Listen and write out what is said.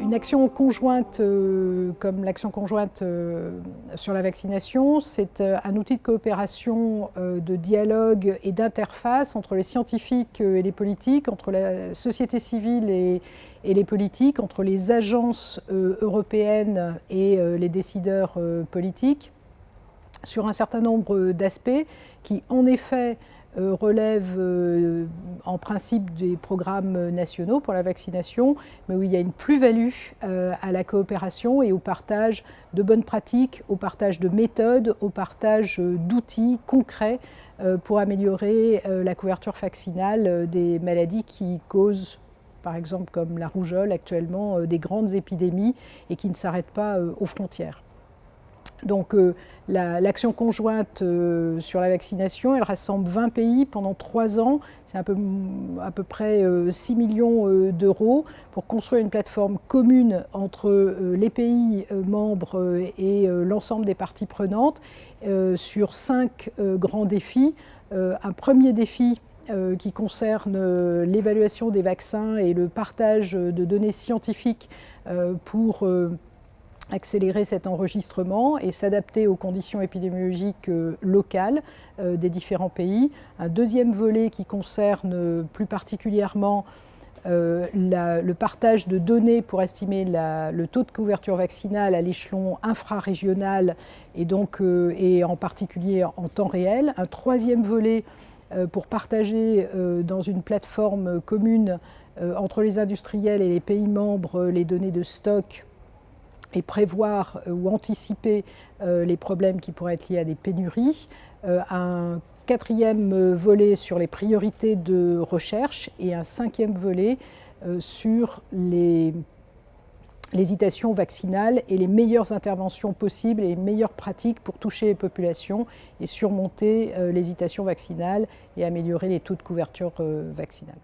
Une action conjointe comme l'action conjointe sur la vaccination, c'est un outil de coopération, de dialogue et d'interface entre les scientifiques et les politiques, entre la société civile et les politiques, entre les agences européennes et les décideurs politiques, sur un certain nombre d'aspects qui, en effet, relèvent en principe des programmes nationaux pour la vaccination, mais où il y a une plus-value à la coopération et au partage de bonnes pratiques, au partage de méthodes, au partage d'outils concrets pour améliorer la couverture vaccinale des maladies qui causent, par exemple comme la rougeole actuellement, des grandes épidémies et qui ne s'arrêtent pas aux frontières. Donc l'action conjointe sur la vaccination, elle rassemble 20 pays pendant 3 ans. C'est à peu près 6 millions d'euros pour construire une plateforme commune entre les pays membres et l'ensemble des parties prenantes sur 5 grands défis. Un premier défi qui concerne l'évaluation des vaccins et le partage de données scientifiques pour accélérer cet enregistrement et s'adapter aux conditions épidémiologiques locales des différents pays. Un deuxième volet qui concerne plus particulièrement le partage de données pour estimer le taux de couverture vaccinale à l'échelon infrarégional et en particulier en temps réel. Un troisième volet pour partager dans une plateforme commune entre les industriels et les pays membres les données de stock et prévoir ou anticiper les problèmes qui pourraient être liés à des pénuries. Un quatrième volet sur les priorités de recherche et un cinquième volet sur l'hésitation vaccinale et les meilleures interventions possibles et les meilleures pratiques pour toucher les populations et surmonter l'hésitation vaccinale et améliorer les taux de couverture vaccinale.